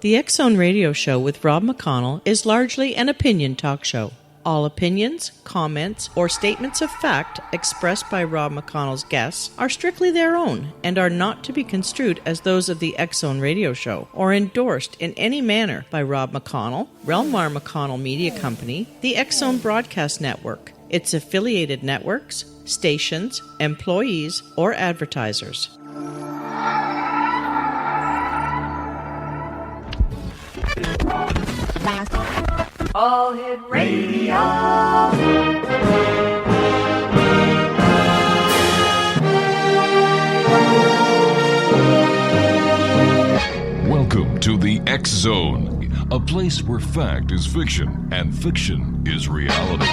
The X-Zone Radio Show with Rob McConnell is largely an opinion talk show. All opinions, comments, or statements of fact expressed by Rob McConnell's guests are strictly their own and are not to be construed as those of the X-Zone Radio Show or endorsed in any manner by Rob McConnell, Wayne-Morin-Jr. Media Company, the X-Zone Broadcast Network, its affiliated networks, stations, employees, or advertisers. All Hit Radio. Welcome to the X-Zone, a place where fact is fiction and fiction is reality.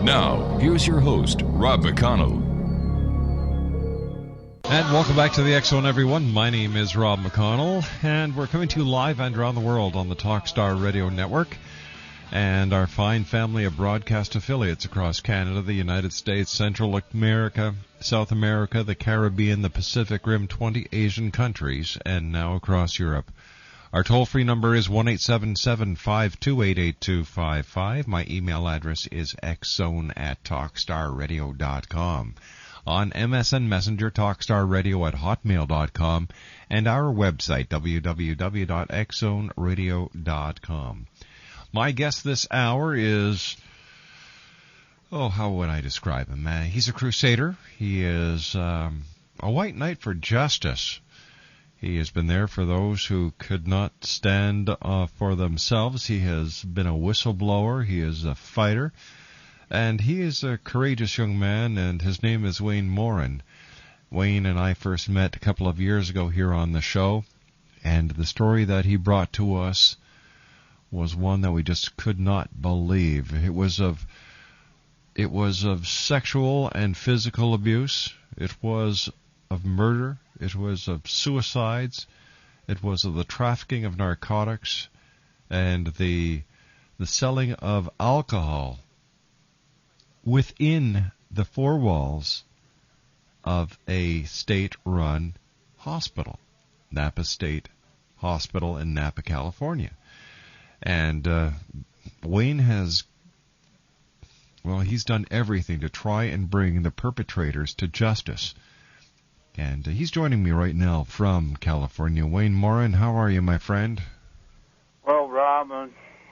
Now, here's your host, Rob McConnell. And welcome back to the X-Zone, everyone. My name is Rob McConnell, and we're coming to you live and around the world on the Talkstar Radio Network and our fine family of broadcast affiliates across Canada, the United States, Central America, South America, the Caribbean, the Pacific Rim, 20 Asian countries, and now across Europe. Our toll-free number is 1-877-528-8255. My email address is xzone@talkstarradio.com. On MSN Messenger, talkstarradio@hotmail.com, and our website, www.xzoneradio.com. My guest this hour is, how would I describe him? He's a crusader. He is a white knight for justice. He has been there for those who could not stand for themselves. He has been a whistleblower. He is a fighter. And he is a courageous young man, and his name is Wayne-Morin. Wayne and I first met a couple of years ago here on the show, and the story that he brought to us was one that we just could not believe. It was of sexual and physical abuse. It was of murder. It was of suicides. It was of the trafficking of narcotics and the selling of alcohol within the four walls of a state-run hospital, Napa State Hospital in Napa, California. And Wayne he's done everything to try and bring the perpetrators to justice. And he's joining me right now from California. Wayne-Morin, how are you, my friend? Well, Rob,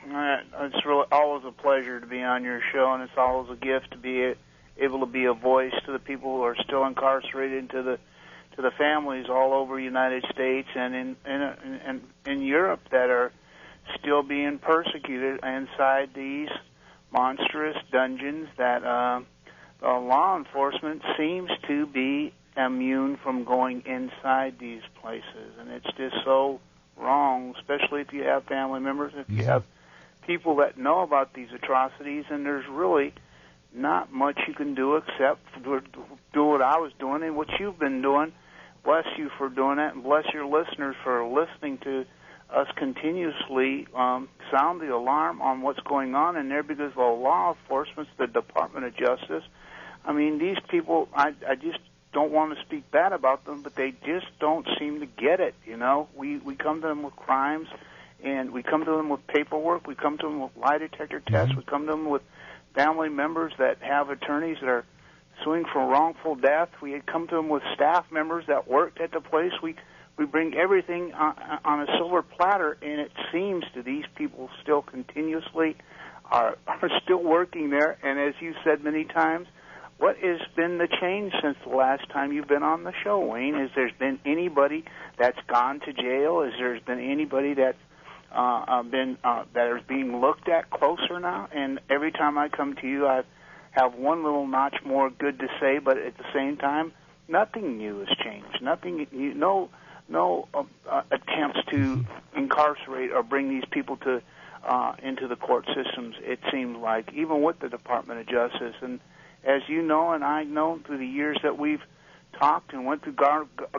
it's really always a pleasure to be on your show, and it's always a gift to be able to be a voice to the people who are still incarcerated, to the families all over the United States and in Europe that are still being persecuted inside these monstrous dungeons that law enforcement seems to be immune from going inside these places. And it's just so wrong, especially if you have family members, if you have people that know about these atrocities, and there's really not much you can do except do what I was doing and what you've been doing. Bless you for doing that, and bless your listeners for listening to us continuously sound the alarm on what's going on in there, because the law enforcement, the Department of Justice, I mean, these people, I just don't want to speak bad about them, but they just don't seem to get it, you know. We come to them with crimes, and we come to them with paperwork, we come to them with lie detector tests, we come to them with family members that have attorneys that are suing for wrongful death, we come to them with staff members that worked at the place, we bring everything on a silver platter, and it seems to these people still continuously are still working there. And as you said many times, what has been the change since the last time you've been on the show, Wayne? Has there been anybody that's gone to jail? Has there been anybody that's that is being looked at closer now? And every time I come to you, I have one little notch more good to say, but at the same time, nothing new has changed. Nothing new, no attempts to incarcerate or bring these people to into the court systems, it seems like, even with the Department of Justice. And as you know, and I know through the years that we've talked and went through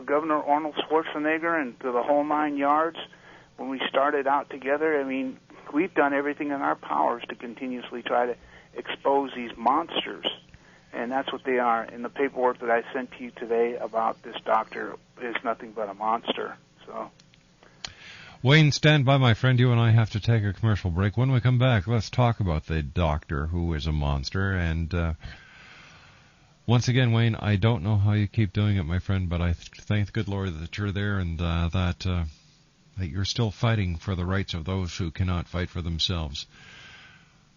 Governor Arnold Schwarzenegger and through the whole 9 yards, when we started out together, I mean, we've done everything in our powers to continuously try to expose these monsters. And that's what they are. And the paperwork that I sent to you today about this doctor is nothing but a monster. So Wayne, stand by, my friend. You and I have to take a commercial break. When we come back, let's talk about the doctor who is a monster. And once again, Wayne, I don't know how you keep doing it, my friend, but I thank the good Lord that you're there and that you're still fighting for the rights of those who cannot fight for themselves.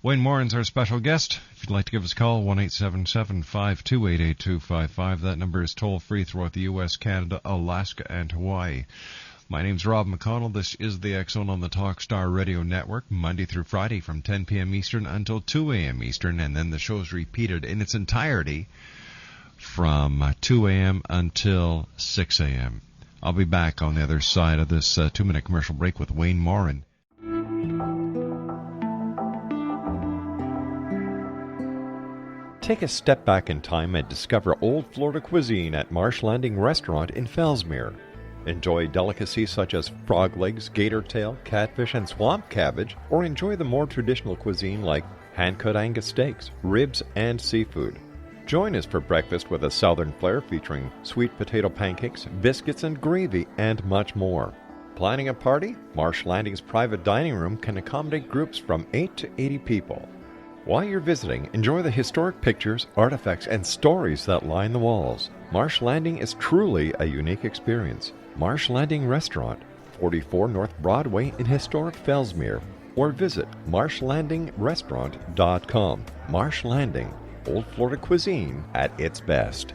Wayne Morin's our special guest. If you'd like to give us a call, 1-877-528-8255. That number is toll-free throughout the U.S., Canada, Alaska, and Hawaii. My name's Rob McConnell. This is the X-Zone on the Talkstar Radio Network, Monday through Friday from 10 p.m. Eastern until 2 a.m. Eastern, and then the show's repeated in its entirety from 2 a.m. until 6 a.m. I'll be back on the other side of this 2-minute commercial break with Wayne Morin. Take a step back in time and discover old Florida cuisine at Marsh Landing Restaurant in Fellsmere. Enjoy delicacies such as frog legs, gator tail, catfish, and swamp cabbage, or enjoy the more traditional cuisine like hand-cut Angus steaks, ribs, and seafood. Join us for breakfast with a southern flair featuring sweet potato pancakes, biscuits, and gravy, and much more. Planning a party? Marsh Landing's private dining room can accommodate groups from 8 to 80 people. While you're visiting, enjoy the historic pictures, artifacts, and stories that line the walls. Marsh Landing is truly a unique experience. Marsh Landing Restaurant, 44 North Broadway in historic Fellsmere, or visit marshlandingrestaurant.com. Marsh Landing, old Florida cuisine at its best.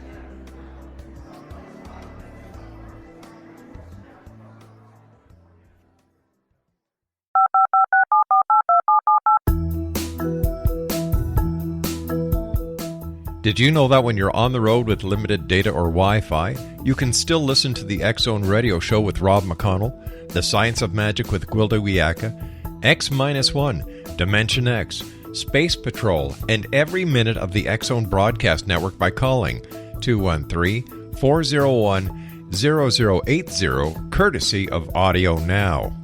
Did you know that when you're on the road with limited data or Wi-Fi, you can still listen to the X-Zone Radio Show with Rob McConnell, The Science of Magic with Gwilda Wiyaka, X-1, Dimension X, Space Patrol, and every minute of the X-Zone Broadcast Network by calling 213-401-0080, courtesy of Audio Now.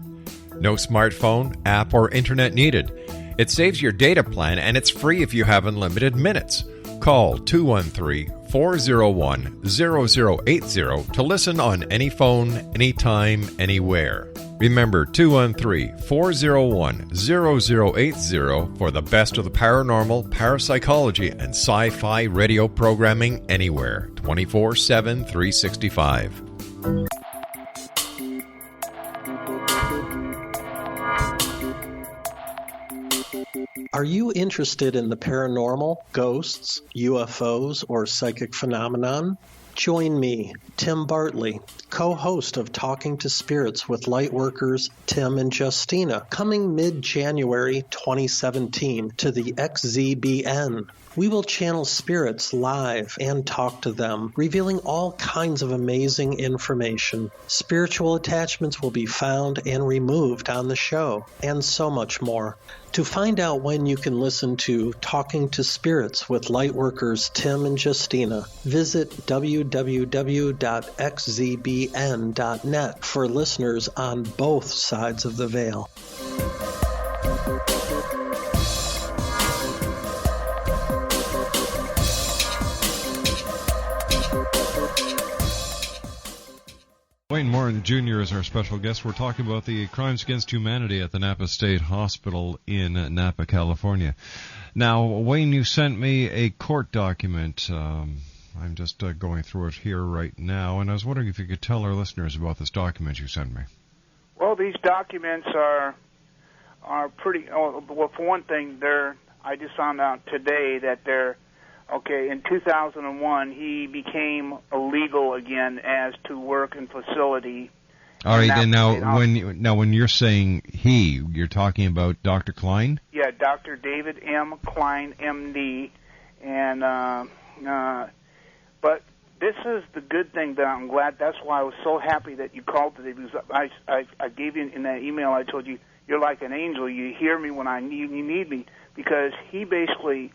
No smartphone, app, or internet needed. It saves your data plan, and it's free if you have unlimited minutes. Call 213-401-0080 to listen on any phone, anytime, anywhere. Remember 213-401-0080 for the best of the paranormal, parapsychology, and sci-fi radio programming anywhere, 24/7, 365. Are you interested in the paranormal, ghosts, UFOs, or psychic phenomenon? Join me, Tim Bartley, co-host of Talking to Spirits with Lightworkers Tim and Justina, coming mid-January 2017 to the XZBN. We will channel spirits live and talk to them, revealing all kinds of amazing information. Spiritual attachments will be found and removed on the show, and so much more. To find out when you can listen to Talking to Spirits with Lightworkers Tim and Justina, visit www.xzbn.net for listeners on both sides of the veil. Wayne-Morin-Jr. is our special guest. We're talking about the crimes against humanity at the Napa State Hospital in Napa, California. Now, Wayne, you sent me a court document. I'm just going through it here right now, and I was wondering if you could tell our listeners about this document you sent me. Well, these documents are pretty. Well, for one thing, I just found out today that they're. Okay, in 2001, he became illegal again as to work in facility. All right, and now when you're saying he, you're talking about Dr. Klein? Yeah, Dr. David M. Klein, M.D. And but this is the good thing that I'm glad. That's why I was so happy that you called today, because I gave you in that email. I told you you're like an angel. You hear me when you need me, because he basically,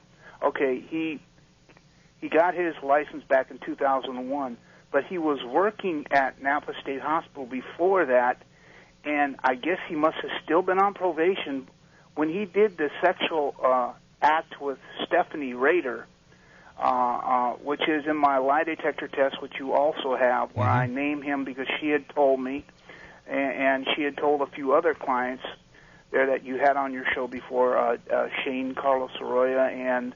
he got his license back in 2001, but he was working at Napa State Hospital before that, and I guess he must have still been on probation when he did the sexual act with Stephanie Rader, which is in my lie detector test, which you also have, where I name him because she had told me and she had told a few other clients there that you had on your show before, Shane Carlos Arroyo, and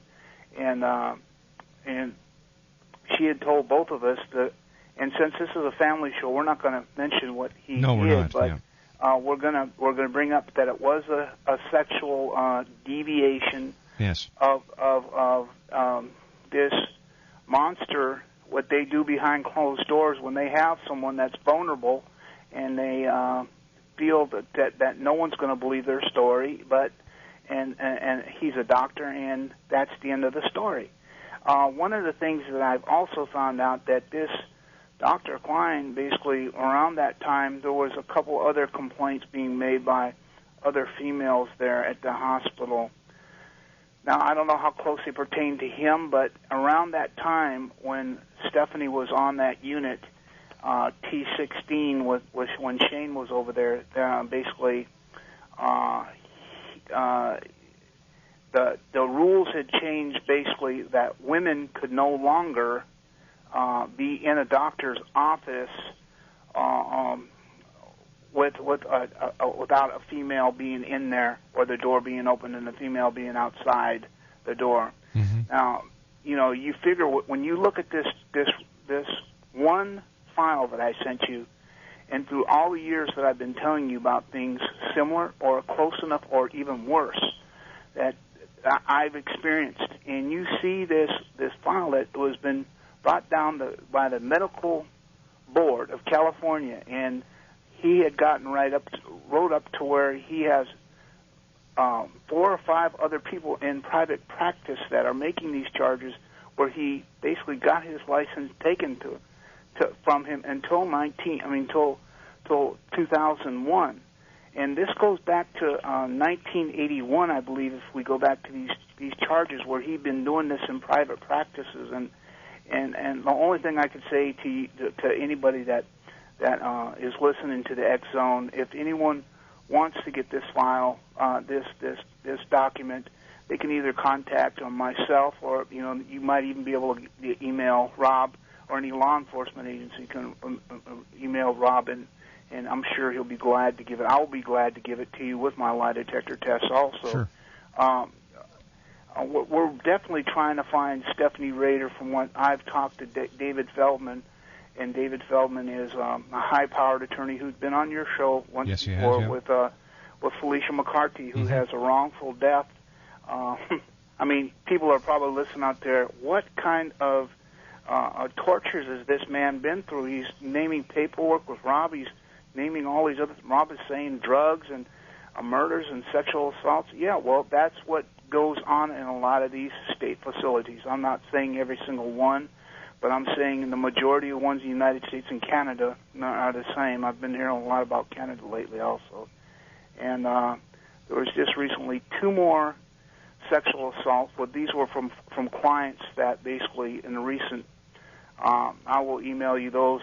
she had told both of us that. And since this is a family show, we're not going to mention what he did, we're not, but yeah. we're gonna bring up that it was a sexual deviation of this monster. What they do behind closed doors when they have someone that's vulnerable, and they feel that no one's going to believe their story, and he's a doctor, and that's the end of the story. One of the things that I've also found out that this Dr. Klein, basically around that time, there was a couple other complaints being made by other females there at the hospital. Now, I don't know how close they pertain to him, but around that time when Stephanie was on that unit, T16, was when Shane was over there, basically the rules had changed, basically, that women could no longer be in a doctor's office without a female being in there, or the door being open and the female being outside the door. Mm-hmm. Now, you figure when you look at this one file that I sent you, and through all the years that I've been telling you about things similar or close enough or even worse that I've experienced, and you see this file that was been brought down by the medical board of California, and he had gotten wrote up to where he has 4 or 5 other people in private practice that are making these charges, where he basically got his license taken from him until 2001, and this goes back to 1981, I believe, if we go back to these charges, where he'd been doing this in private practices, and the only thing I could say to anybody that is listening to the X Zone, if anyone wants to get this file, this document, they can either contact myself, or you might even be able to email Rob, or any law enforcement agency can email Rob, and I'm sure he'll be glad to give it. I'll be glad to give it to you with my lie detector test also. Sure. We're definitely trying to find Stephanie Rader. From what I've talked to David Feldman, and David Feldman is a high-powered attorney who's been on your show once before with Felicia McCarthy, who has a wrongful death. I mean, people are probably listening out there. What kind of tortures has this man been through? He's naming paperwork with Rob. He's naming all these other. Rob is saying drugs and murders and sexual assaults. Yeah, well, that's what goes on in a lot of these state facilities. I'm not saying every single one, but I'm saying the majority of ones in the United States and Canada are the same. I've been hearing a lot about Canada lately also. And there was just recently 2 more sexual assaults, but these were from clients that basically in the recent, I will email you those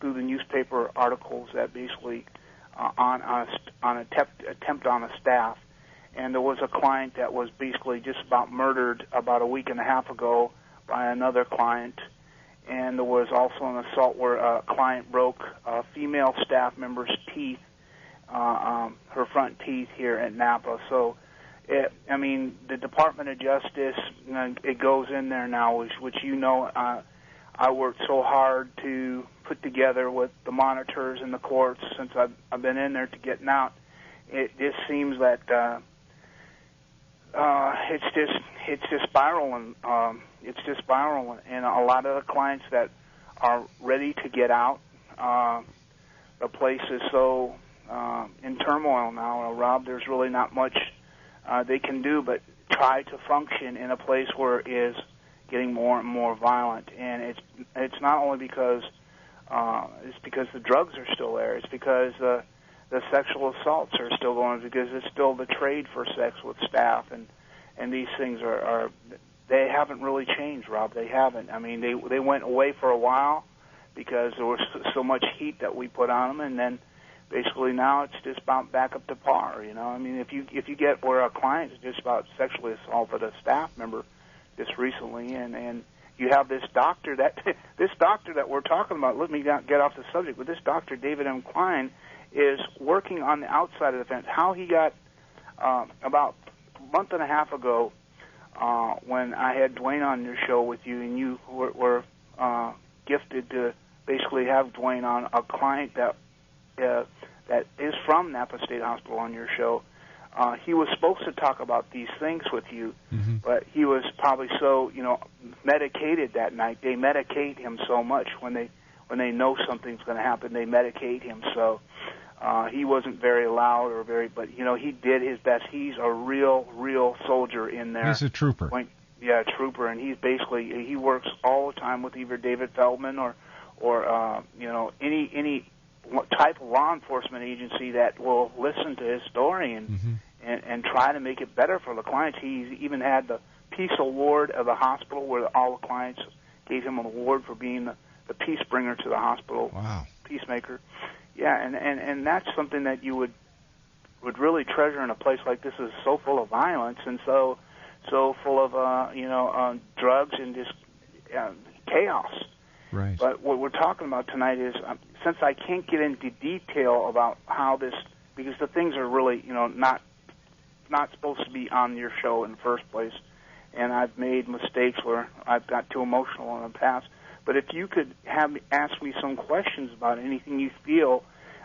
through the newspaper articles that basically on attempt on a staff. And there was a client that was basically just about murdered about a week and a half ago by another client. And there was also an assault where a client broke a female staff member's teeth, her front teeth here at Napa. So, the Department of Justice, it goes in there now, which I worked so hard to put together with the monitors in the courts since I've been in there to getting out. It just seems that it's just spiraling. It's just spiraling, and a lot of the clients that are ready to get out, the place is so in turmoil now. Rob, there's really not much they can do but try to function in a place where it is getting more and more violent. And it's not only because it's because the drugs are still there. It's because the sexual assaults are still going, because it's still the trade for sex with staff, and these things are they haven't really changed, Rob. They haven't. I mean, they went away for a while because there was so much heat that we put on them, and then basically now it's just about back up to par. I mean, if you get where a client is just about sexually assaulted a staff member just recently, and you have this doctor that we're talking about. Let me get off the subject, but this Dr. David M. Klein is working on the outside of the fence. How he got, about a month and a half ago, when I had Dwayne on your show with you, and you were gifted to basically have Dwayne on, a client that is from Napa State Hospital on your show. He was supposed to talk about these things with you, but he was probably so, medicated that night. They medicate him so much when they know something's going to happen. They medicate him, so he wasn't very loud or but he did his best. He's a real soldier in there. He's a trooper. Yeah, trooper, and he works all the time with either David Feldman or any type of law enforcement agency that will listen to his story and try to make it better for the clients. He's even had the Peace Award of the hospital, where all the clients gave him an award for being the peace bringer to the hospital. Wow. Peacemaker. Yeah, and that's something that you would really treasure in a place like this. Is so full of violence and so full of drugs and just chaos. Right. But what we're talking about tonight is, since I can't get into detail about how this, because the things are really not supposed to be on your show in the first place, and I've made mistakes where I've got too emotional in the past. But if you could ask me some questions about anything you feel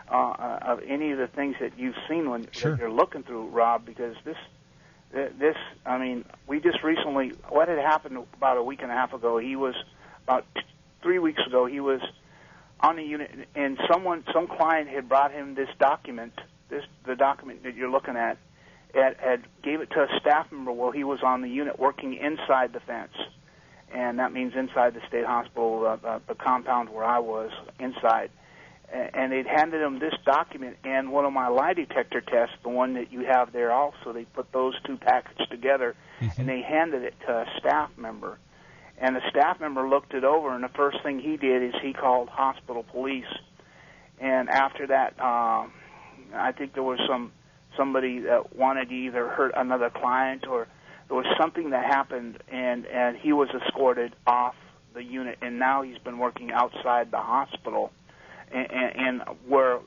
of any of the things that you've seen when that you're looking through, Rob, because this, I mean, we just recently, what had happened about a week and a half ago, he was, about 3 weeks ago, he was on a unit, and some client had brought him this document, the document that you're looking at, had gave it to a staff member while he was on the unit working inside the fence. And that means inside the state hospital, the compound where I was, inside. And they'd handed him this document and one of my lie detector tests, the one that you have there also. They put those two packages together, and they handed it to a staff member. And the staff member looked it over, and the first thing he did is he called hospital police. And after that, I think there was somebody that wanted to either hurt another client, or there was something that happened, and he was escorted off the unit, and now he's been working outside the hospital. And where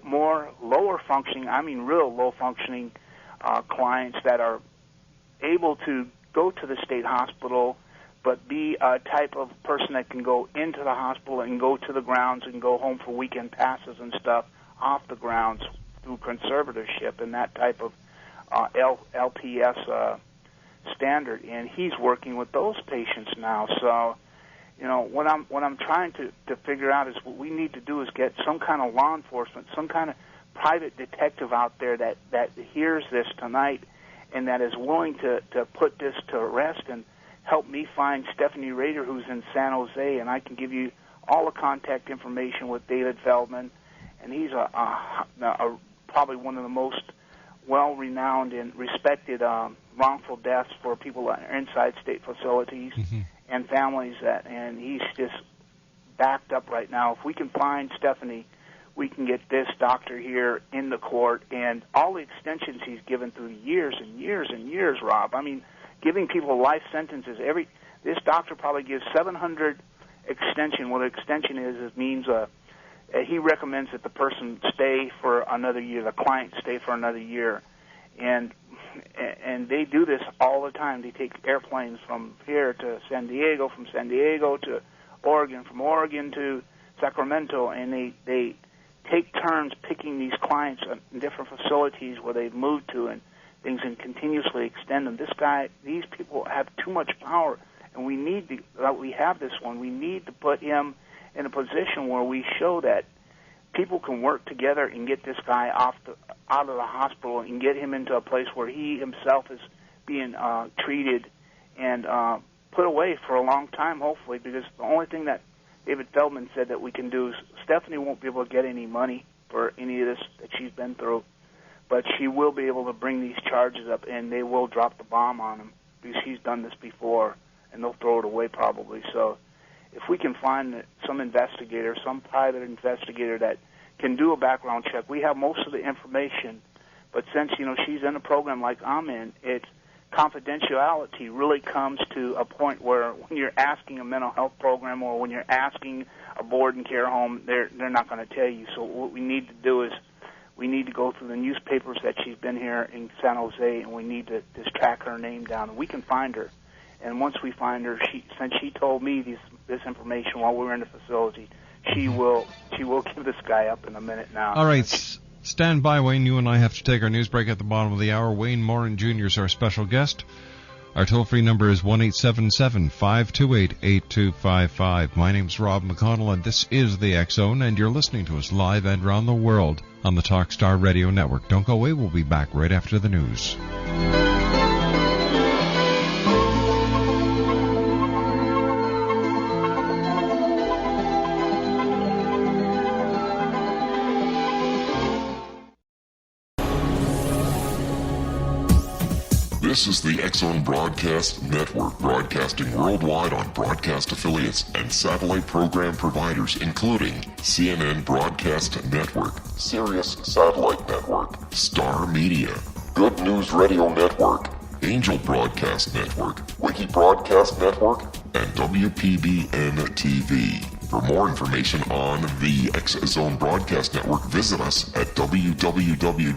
more lower functioning, I mean real low functioning clients that are able to go to the state hospital, but be a type of person that can go into the hospital and go to the grounds and go home for weekend passes and stuff off the grounds through conservatorship and that type of LPS standard. And he's working with those patients now. So, what I'm trying to figure out is what we need to do is get some kind of law enforcement, some kind of private detective out there that hears this tonight and that is willing to put this to rest and help me find Stephanie Rader, who's in San Jose, and I can give you all the contact information with David Feldman, and he's probably one of the most well-renowned and respected wrongful deaths for people that are inside state facilities and families, and he's just backed up right now. If we can find Stephanie, we can get this doctor here in the court, and all the extensions he's given through years and years and years, Rob. I mean, giving people life sentences. This doctor probably gives 700 extension. What an extension is, it means he recommends that the person stay for another year, the client stay for another year. And they do this all the time. They take airplanes from here to San Diego, from San Diego to Oregon, from Oregon to Sacramento, and they take turns picking these clients in different facilities where they've moved to and things, and continuously extend them. These people have too much power, and we need to, we have this one. We need to put him in a position where we show that people can work together and get this guy out of the hospital and get him into a place where he himself is being treated and put away for a long time, hopefully, because the only thing that David Feldman said that we can do is Stephanie won't be able to get any money for any of this that she's been through, but she will be able to bring these charges up, and they will drop the bomb on him because he's done this before, and they'll throw it away probably. So if we can find some investigator, some private investigator that can do a background check, we have most of the information, but since, she's in a program like I'm in, it's confidentiality really comes to a point where when you're asking a mental health program or when you're asking a board and care home, they're not going to tell you. So what we need to do is we need to go through the newspapers that she's been here in San Jose, and we need to just track her name down. We can find her. And once we find her, since she told me this information while we were in the facility, she will give this guy up in a minute now. All right, stand by, Wayne. You and I have to take our news break at the bottom of the hour. Wayne-Morin-Jr. is our special guest. Our toll-free number is 1-877-528-8255. My name's Rob McConnell, and this is the X-Zone, and you're listening to us live and around the world on the Talkstar Radio Network. Don't go away. We'll be back right after the news. This is the X-Zone Broadcast Network, broadcasting worldwide on broadcast affiliates and satellite program providers, including CNN Broadcast Network, Sirius Satellite Network, Star Media, Good News Radio Network, Angel Broadcast Network, Wiki Broadcast Network, and WPBN TV. For more information on the X-Zone Broadcast Network, visit us at www.xzbn.net.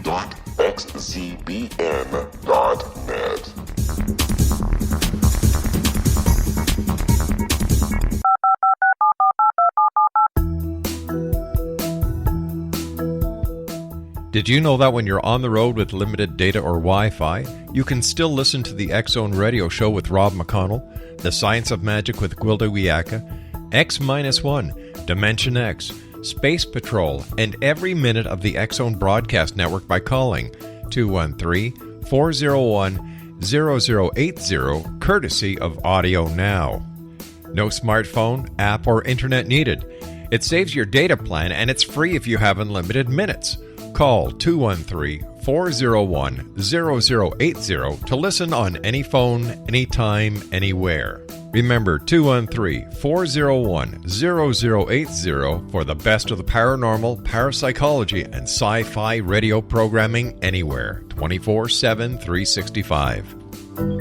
Did you know that when you're on the road with limited data or Wi-Fi, you can still listen to the X-Zone Radio Show with Rob McConnell, The Science of Magic with Gwilda Wiyaka, X-1, Dimension X, Space Patrol, and every minute of the X-Zone Broadcast Network by calling 213-401-0080, courtesy of Audio Now. No smartphone, app, or internet needed. It saves your data plan, and it's free if you have unlimited minutes. Call 213-401-0080 to listen on any phone, anytime, anywhere. Remember, 213-401-0080 for the best of the paranormal, parapsychology, and sci-fi radio programming anywhere, 24/7, 365.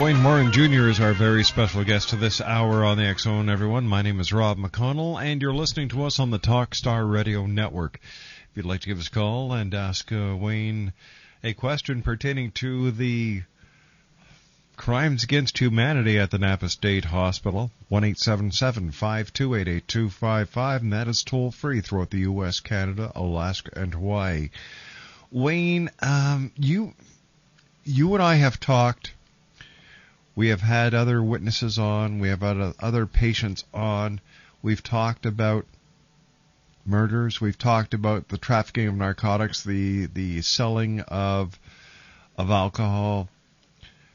Wayne-Morin Jr. is our very special guest to this hour on the X-Zone, everyone. My name is Rob McConnell, and you're listening to us on the Talkstar Radio Network. If you'd like to give us a call and ask Wayne a question pertaining to the crimes against humanity at the Napa State Hospital, 1-877-528-8255, and that is toll-free throughout the U.S., Canada, Alaska, and Hawaii. Wayne, you and I have talked. We have had other witnesses on. We have had other patients on. We've talked about murders. We've talked about the trafficking of narcotics, the selling of alcohol,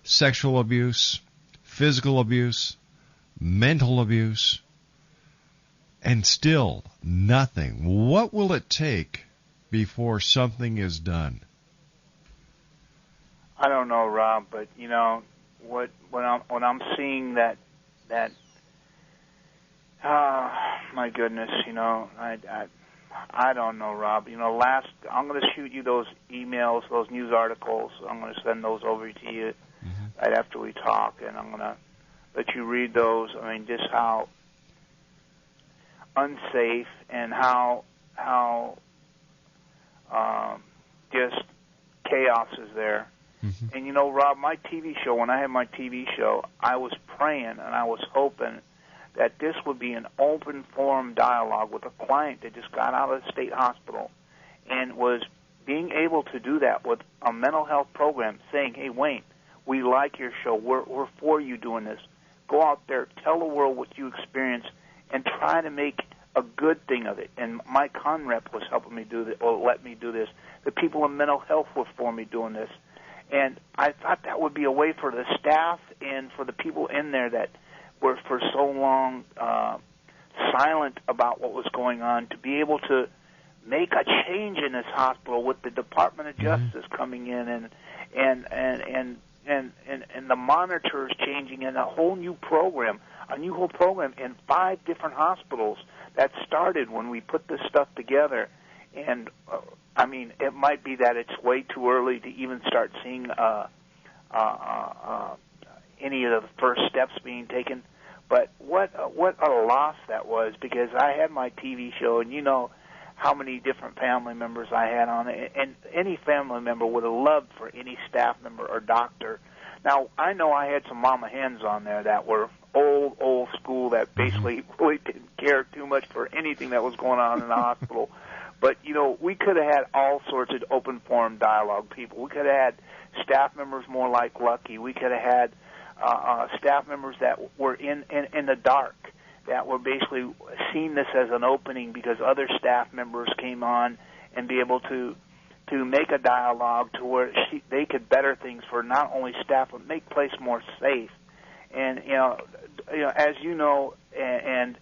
sexual abuse, physical abuse, mental abuse, and still nothing. What will it take before something is done? I don't know, Rob, but you know when I'm seeing that my goodness, you know, I don't know, Rob. You know, I'm going to shoot you those emails, those news articles. I'm going to send those over to you right after we talk, and I'm going to let you read those. I mean, just how unsafe and how just chaos is there. And you know, Rob, my TV show, when I had my TV show, I was praying and I was hoping that this would be an open forum dialogue with a client that just got out of the state hospital and was being able to do that with a mental health program, saying, hey, Wayne, we like your show. We're for you doing this. Go out there, tell the world what you experienced, and try to make a good thing of it. And my ConRep was helping me do this, or let me do this. The people in mental health were for me doing this. And I thought that would be a way for the staff and for the people in there that were for so long silent about what was going on to be able to make a change in this hospital with the Department of Justice coming in and the monitors changing and a whole program in 5 different hospitals that started when we put this stuff together. And I mean, it might be that it's way too early to even start seeing any of the first steps being taken. But what a loss that was, because I had my TV show, and you know how many different family members I had on it, and any family member would have loved for any staff member or doctor. Now, I know I had some mama hens on there that were old school that basically really didn't care too much for anything that was going on in the hospital. But, you know, we could have had all sorts of open forum dialogue people. We could have had staff members more like Lucky. We could have had staff members that were in the dark, that were basically seeing this as an opening because other staff members came on and be able to make a dialogue to where they could better things for not only staff but make place more safe. And you know, as you know, and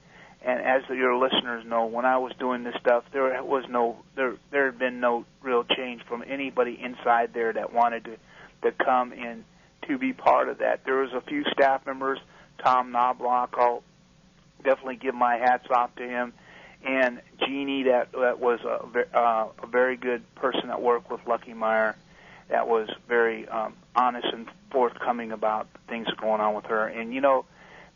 as your listeners know, when I was doing this stuff, there had been no real change from anybody inside there that wanted to come in to be part of that. There was a few staff members, Tom Knobloch, I'll definitely give my hats off to him, and Jeannie, that was a very good person that worked with Lucky Meyer, that was very honest and forthcoming about things going on with her. And, you know,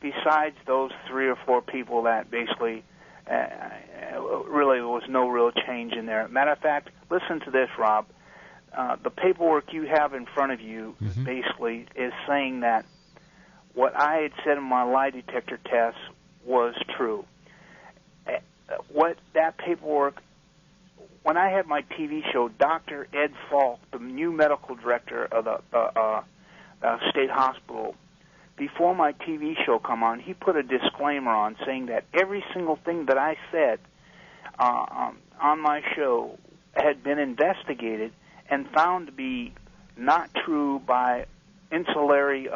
besides those 3 or 4 people that basically really was no real change in there. Matter of fact, listen to this, Rob. The paperwork you have in front of you basically is saying that what I had said in my lie detector test was true. What that paperwork, when I had my TV show, Dr. Ed Falk, the new medical director of the state hospital, before my TV show come on, he put a disclaimer on saying that every single thing that I said on my show had been investigated and found to be not true by insulary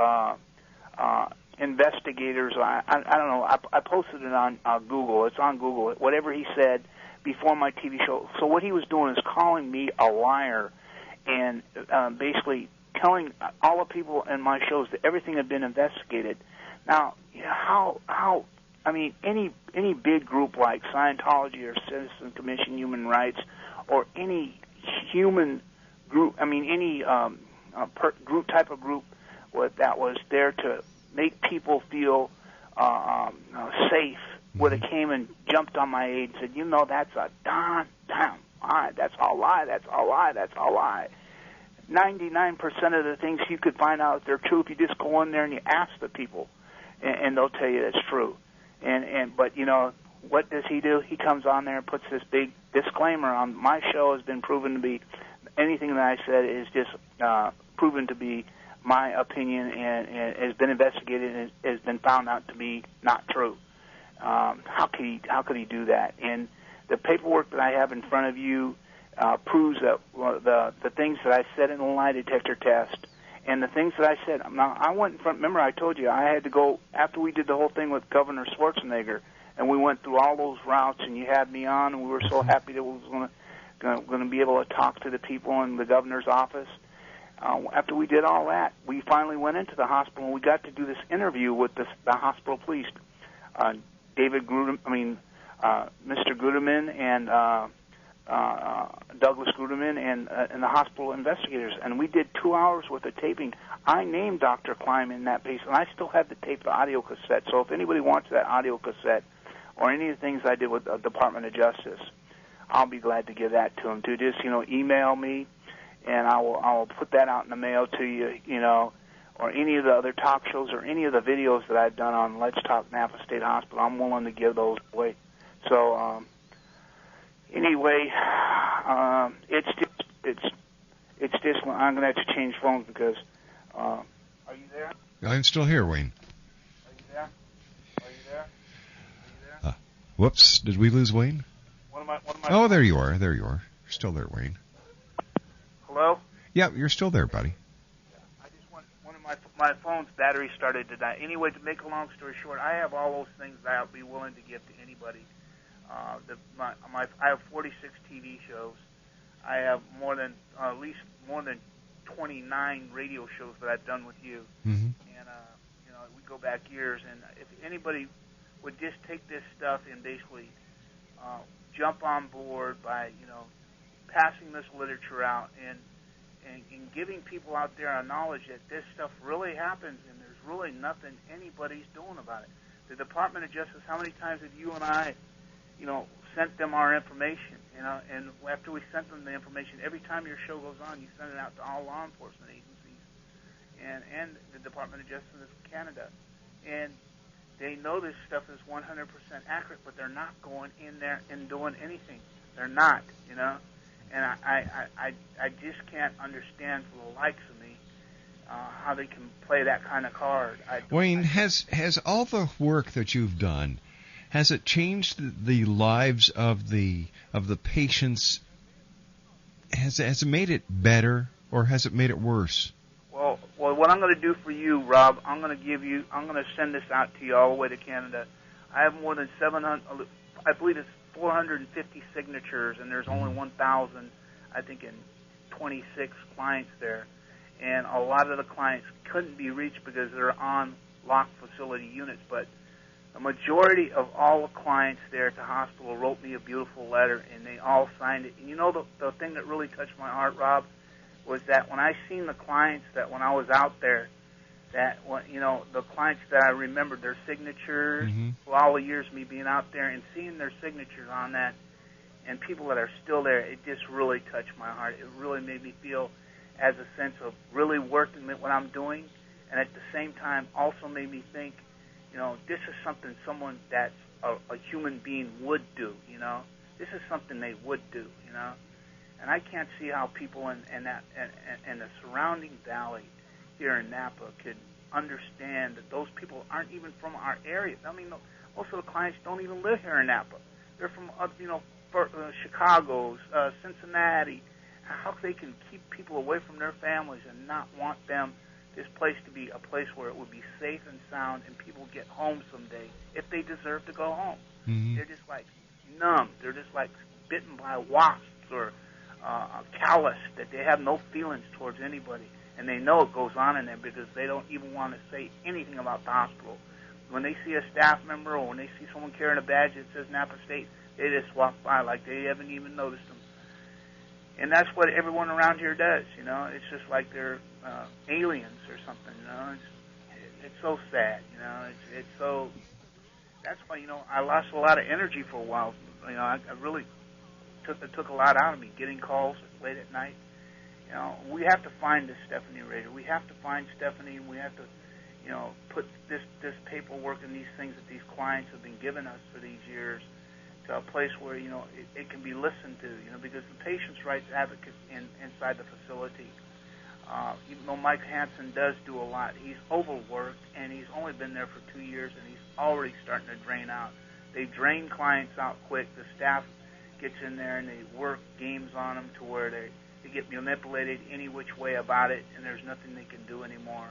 investigators. I don't know. I posted it on Google. It's on Google. Whatever he said before my TV show. So what he was doing is calling me a liar and basically telling all the people in my shows that everything had been investigated. Now, you know, how I mean, any big group like Scientology or Citizen Commission Human Rights or any human group, I mean, any type of group that was there to make people feel safe, would have came and jumped on my aid and said, you know, that's a damn lie. That's all lie. That's all lie. That's all lie. 99% of the things you could find out if they're true if you just go in there and you ask the people, and they'll tell you that's true. But you know, what does he do? He comes on there and puts this big disclaimer on. My show has been proven to be, anything that I said is just proven to be my opinion and has been investigated and has been found out to be not true. How could he do that? And the paperwork that I have in front of you proves that the things that I said in the lie detector test and the things that I said. Now, I went in front. Remember, I told you I had to go after we did the whole thing with Governor Schwarzenegger, and we went through all those routes, and you had me on, and we were so happy that we was going to be able to talk to the people in the governor's office. After we did all that, we finally went into the hospital, and we got to do this interview with the hospital police, David Grudem, Mr. Guterman and Douglas Guterman and the hospital investigators. And we did 2 hours worth of taping. I named Dr. Klein in that piece, and I still have the tape, the audio cassette. So if anybody wants that audio cassette or any of the things I did with the Department of Justice, I'll be glad to give that to them too. Just, you know, email me, and I will put that out in the mail to you, you know, or any of the other talk shows or any of the videos that I've done on Let's Talk Napa State Hospital. I'm willing to give those away. So anyway, it's just I'm going to have to change phones because are you there? I'm still here, Wayne. Are you there? Are you there? Are you there? Whoops! Did we lose Wayne? Oh, there you are. There you are. You're still there, Wayne. Hello? Yeah, you're still there, buddy. I just want one of my phone's battery started to die. Anyway, to make a long story short, I have all those things that I'll be willing to give to anybody. I have 46 TV shows. I have at least more than 29 radio shows that I've done with you. Mm-hmm. And you know, we go back years. And if anybody would just take this stuff and basically jump on board by, you know, passing this literature out and giving people out there a knowledge that this stuff really happens and there's really nothing anybody's doing about it. The Department of Justice, how many times have you and I, you know, sent them our information You know, and after we sent them the information, every time your show goes on, you send it out to all law enforcement agencies and the Department of Justice of Canada. And they know this stuff is 100% accurate, but they're not going in there and doing anything. They're not, you know. And I just can't understand for the likes of me how they can play that kind of card. Wayne, has all the work that you've done, has it changed the lives of the patients? Has it made it better, or has it made it worse? Well, what I'm going to do for you, Rob, I'm going to send this out to you all the way to Canada. I have more than 700, I believe it's 450 signatures, and there's only 1,000, I think, in 26 clients there. And a lot of the clients couldn't be reached because they're on locked facility units, but the majority of all the clients there at the hospital wrote me a beautiful letter, and they all signed it. And you know the thing that really touched my heart, Rob, was that when I seen the clients that when I was out there, that you know, the clients that I remembered their signatures for all the years of me being out there and seeing their signatures on that, and people that are still there, it just really touched my heart. It really made me feel as a sense of really working at what I'm doing, and at the same time also made me think, you know, this is something someone that's a human being would do, you know. This is something they would do, you know. And I can't see how people in the surrounding valley here in Napa could understand that those people aren't even from our area. I mean, most of the clients don't even live here in Napa. They're from, you know, Chicago, Cincinnati. How they can keep people away from their families and not want this place to be a place where it would be safe and sound and people get home someday if they deserve to go home. They're just like numb. They're just like bitten by wasps or callous, that they have no feelings towards anybody. And they know it goes on in there because they don't even want to say anything about the hospital. When they see a staff member or when they see someone carrying a badge that says Napa State, they just walk by like they haven't even noticed them. And that's what everyone around here does, you know. It's just like they're aliens or something, you know. It's so sad, you know. It's so. That's why, you know, I lost a lot of energy for a while. You know, I really took a lot out of me, getting calls late at night. You know, we have to find this Stephanie Rader. We have to find Stephanie, and we have to, you know, put this paperwork and these things that these clients have been giving us for these years to a place where, you know, it can be listened to, you know, because the patient's rights advocate inside the facility, even though Mike Hansen does do a lot, he's overworked, and he's only been there for 2 years, and he's already starting to drain out. They drain clients out quick. The staff gets in there, and they work games on them to where they get manipulated any which way about it, and there's nothing they can do anymore.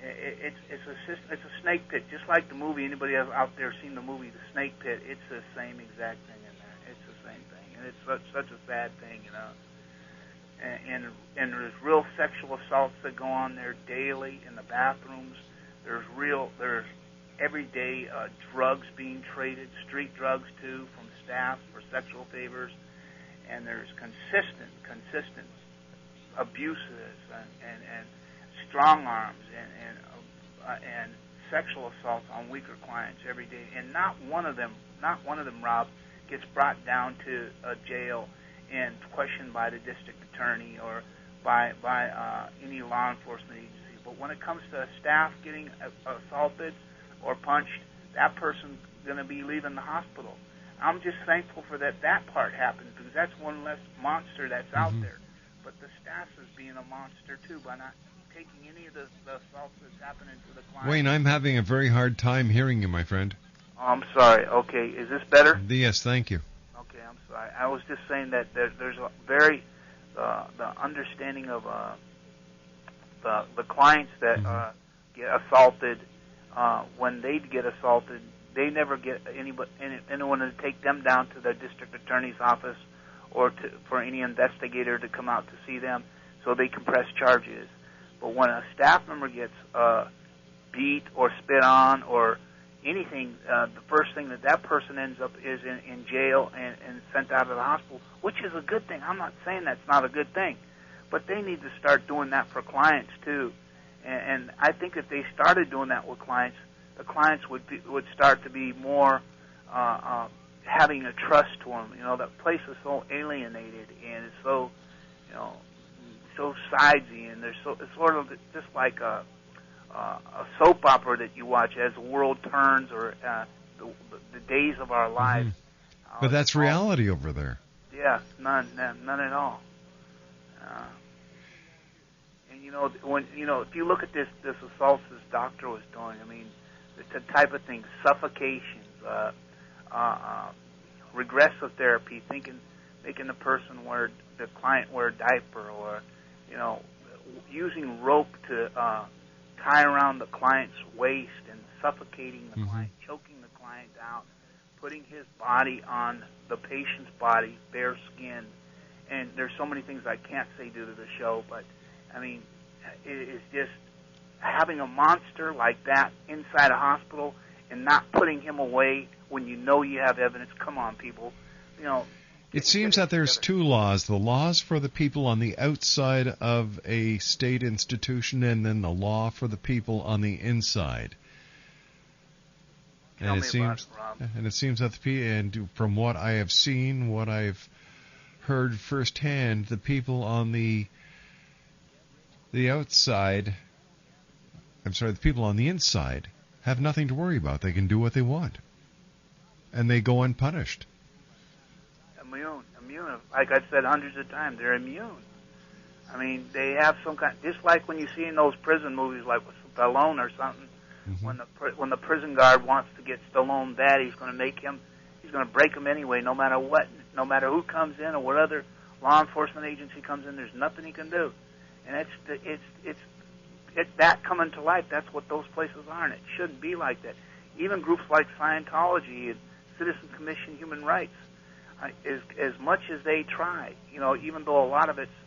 It's a snake pit, just like the movie. Anybody out there seen the movie The Snake Pit? It's the same exact thing in there. It's the same thing, and it's such a sad thing, you know. And there's real sexual assaults that go on there daily in the bathrooms. There's everyday drugs being traded, street drugs too, from staff for sexual favors, and there's consistent abuses and strong arms and sexual assaults on weaker clients every day, and not one of them, Rob, gets brought down to a jail and questioned by the district attorney or by any law enforcement agency. But when it comes to staff getting assaulted or punched, that person's going to be leaving the hospital. I'm just thankful for that part happened, because that's one less monster that's out there. But the staff is being a monster too by not taking any of the assaults that's happening to the client. Wayne, I'm having a very hard time hearing you, my friend. Oh, I'm sorry. Okay, is this better? Yes, thank you. Okay, I'm sorry. I was just saying that there's a very the understanding of the clients that get assaulted. When they get assaulted, they never get anyone to take them down to the district attorney's office or for any investigator to come out to see them, so they can press charges. But when a staff member gets beat or spit on or anything, the first thing that person ends up is in jail and sent out of the hospital, which is a good thing. I'm not saying that's not a good thing, but they need to start doing that for clients too. And I think if they started doing that with clients, the clients would start to be more having a trust to them. That place is so alienated, and it's so, so sidesy, and it's sort of just like a soap opera that you watch as the world turns, or the days of our lives. Mm-hmm. But that's reality over there. Yeah, none at all. And if you look at this assault this doctor was doing, I mean, the type of things, suffocations, regressive therapy, making the client wear a diaper, or using rope to tie around the client's waist and suffocating the client, choking the client out, putting his body on the patient's body, bare skin. And there's so many things I can't say due to the show, but I mean, it is just having a monster like that inside a hospital and not putting him away when you know you have evidence. Come on, people. It seems that there's two laws: the laws for the people on the outside of a state institution, and then the law for the people on the inside. Tell me about it, Rob. And it seems that and from what I have seen, what I've heard firsthand, the people on the outside, the people on the inside have nothing to worry about. They can do what they want, and they go unpunished. Immune. Like I've said hundreds of times, they're immune. I mean, they have some kind, just like when you see in those prison movies, like with Stallone or something. When the prison guard wants to get Stallone bad, he's going to break him anyway, no matter what, no matter who comes in or what other law enforcement agency comes in. There's nothing he can do, and it's that coming to life. That's what those places are, and it shouldn't be like that. Even groups like Scientology and Citizen Commission Human Rights, as much as they try, even though a lot of it's,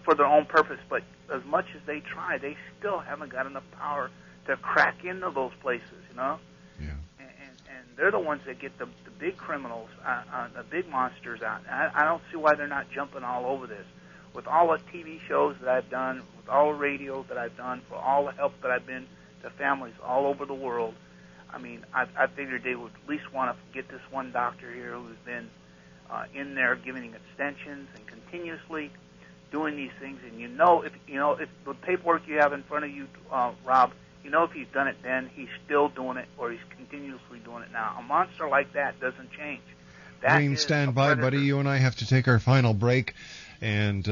for their own purpose, but as much as they try, they still haven't got enough power to crack into those places, Yeah. And they're the ones that get the big criminals, the big monsters out. I don't see why they're not jumping all over this. With all the TV shows that I've done, with all the radio that I've done, for all the help that I've been to families all over the world, I mean, I figured they would at least want to get this one doctor here who's been in there giving extensions and continuously doing these things. And if the paperwork you have in front of you, Rob, if he's done it then, he's still doing it, or he's continuously doing it now. A monster like that doesn't change. Wayne, stand by, buddy. You and I have to take our final break. And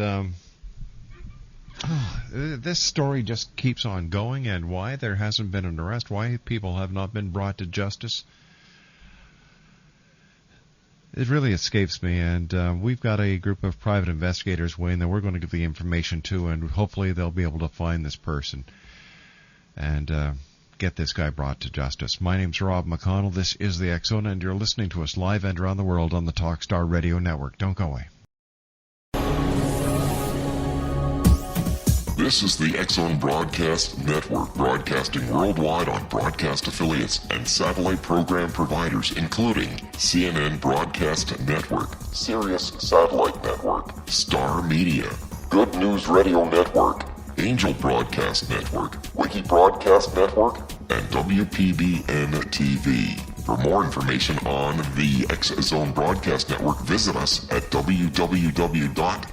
this story just keeps on going, and why there hasn't been an arrest, why people have not been brought to justice, it really escapes me. And we've got a group of private investigators, Wayne, that we're going to give the information to, and hopefully they'll be able to find this person and get this guy brought to justice. My name's Rob McConnell. This is the X Zone, and you're listening to us live and around the world on the Talkstar Radio Network. Don't go away. This is the X Zone Broadcast Network, broadcasting worldwide on broadcast affiliates and satellite program providers, including CNN Broadcast Network, Sirius Satellite Network, Star Media, Good News Radio Network, Angel Broadcast Network, Wiki Broadcast Network, and WPBN TV. For more information on the X Zone Broadcast Network, visit us at www.xzbn.net.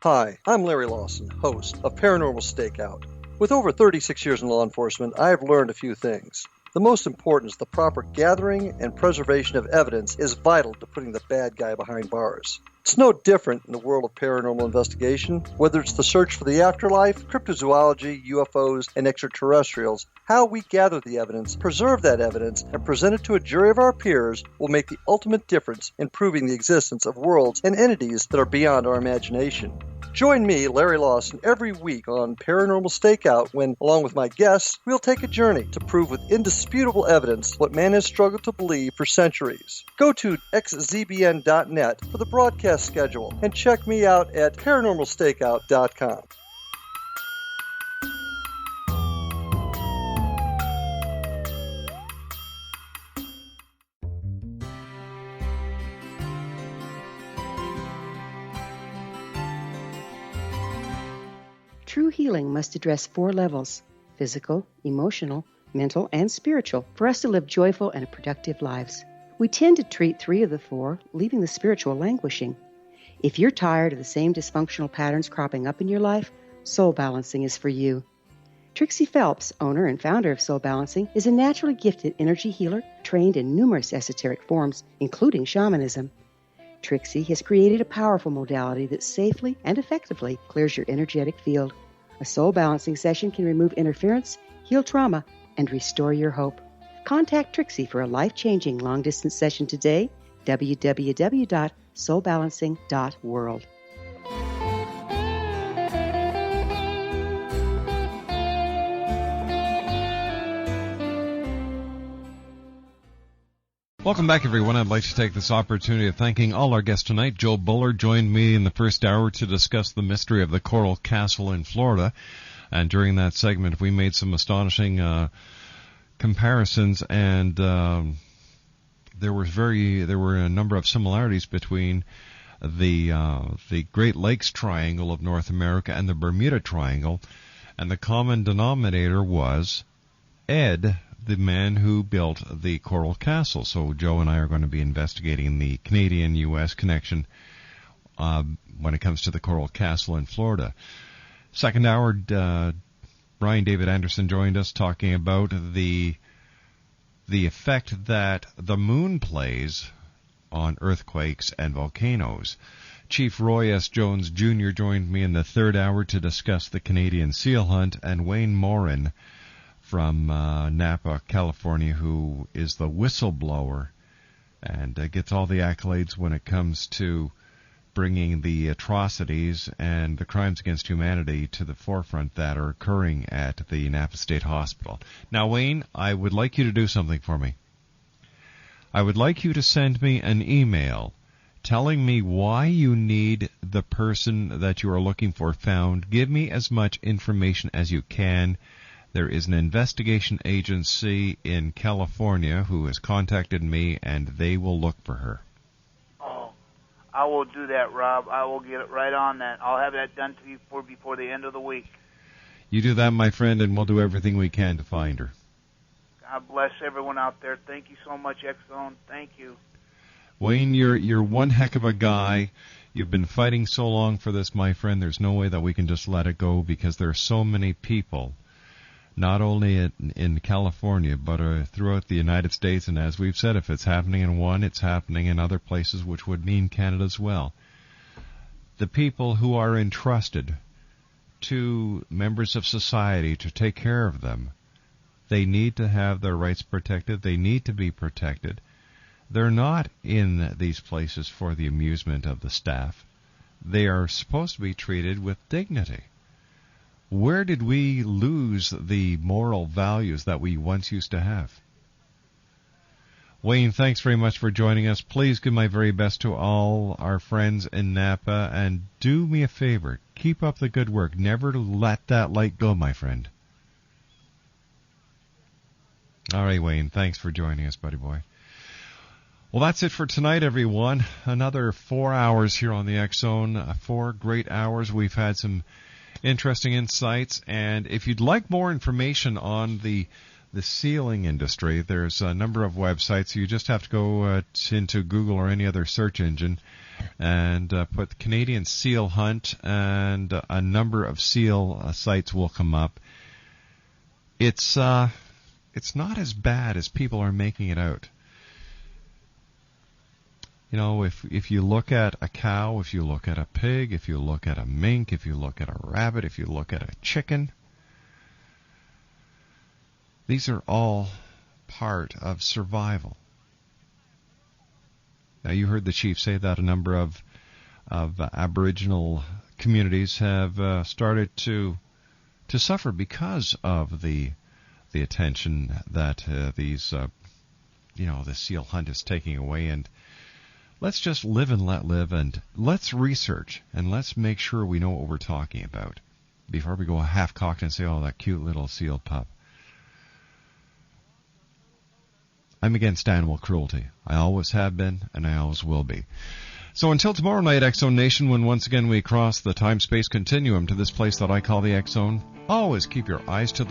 Hi, I'm Larry Lawson, host of Paranormal Stakeout. With over 36 years in law enforcement, I have learned a few things. The most important is the proper gathering and preservation of evidence is vital to putting the bad guy behind bars. It's no different in the world of paranormal investigation. Whether it's the search for the afterlife, cryptozoology, UFOs, and extraterrestrials, how we gather the evidence, preserve that evidence, and present it to a jury of our peers will make the ultimate difference in proving the existence of worlds and entities that are beyond our imagination. Join me, Larry Lawson, every week on Paranormal Stakeout when, along with my guests, we'll take a journey to prove with indisputable evidence what man has struggled to believe for centuries. Go to xzbn.net for the broadcast schedule and check me out at paranormalstakeout.com. True healing must address 4 levels: physical, emotional, mental, and spiritual, for us to live joyful and productive lives. We tend to treat 3 of the 4, leaving the spiritual languishing. If you're tired of the same dysfunctional patterns cropping up in your life, Soul Balancing is for you. Trixie Phelps, owner and founder of Soul Balancing, is a naturally gifted energy healer trained in numerous esoteric forms, including shamanism. Trixie has created a powerful modality that safely and effectively clears your energetic field. A Soul Balancing session can remove interference, heal trauma, and restore your hope. Contact Trixie for a life-changing long-distance session today. www.soulbalancing.world. Welcome back, everyone. I'd like to take this opportunity of thanking all our guests tonight. Joe Buller joined me in the first hour to discuss the mystery of the Coral Castle in Florida. And during that segment, we made some astonishing comparisons, and there were a number of similarities between the Great Lakes Triangle of North America and the Bermuda Triangle, and the common denominator was Ed, the man who built the Coral Castle. So Joe and I are going to be investigating the Canadian-U.S. connection when it comes to the Coral Castle in Florida. Second hour, Brian David Anderson joined us talking about the effect that the moon plays on earthquakes and volcanoes. Chief Roy S. Jones Jr. joined me in the third hour to discuss the Canadian seal hunt, and Wayne Morin from Napa, California, who is the whistleblower and gets all the accolades when it comes to bringing the atrocities and the crimes against humanity to the forefront that are occurring at the Napa State Hospital. Now, Wayne, I would like you to do something for me. I would like you to send me an email telling me why you need the person that you are looking for found. Give me as much information as you can. There is an investigation agency in California who has contacted me, and they will look for her. Oh, I will do that, Rob. I will get it right on that. I'll have that done to you before the end of the week. You do that, my friend, and we'll do everything we can to find her. God bless everyone out there. Thank you so much, X-Zone. Thank you. Wayne, you're one heck of a guy. You've been fighting so long for this, my friend. There's no way that we can just let it go, because there are so many people, not only in California, but throughout the United States. And as we've said, if it's happening in one, it's happening in other places, which would mean Canada as well. The people who are entrusted to members of society to take care of them, they need to have their rights protected. They need to be protected. They're not in these places for the amusement of the staff. They are supposed to be treated with dignity. Where did we lose the moral values that we once used to have? Wayne, thanks very much for joining us. Please give my very best to all our friends in Napa, and do me a favor. Keep up the good work. Never let that light go, my friend. All right, Wayne, thanks for joining us, buddy boy. Well, that's it for tonight, everyone. Another 4 hours here on the X-Zone. 4 great hours. We've had some interesting insights, and if you'd like more information on the sealing industry, there's a number of websites. You just have to go into Google or any other search engine and put Canadian Seal Hunt, and a number of seal sites will come up. It's not as bad as people are making it out. You know, if you look at a cow, if you look at a pig, if you look at a mink, if you look at a rabbit, if you look at a chicken, these are all part of survival. Now, you heard the chief say that a number of Aboriginal communities have started to suffer because of the attention that the seal hunt is taking away. And let's just live and let live, and let's research, and let's make sure we know what we're talking about before we go half-cocked and say, oh, that cute little seal pup. I'm against animal cruelty. I always have been, and I always will be. So until tomorrow night, X Zone Nation, when once again we cross the time-space continuum to this place that I call the X Zone, always keep your eyes to the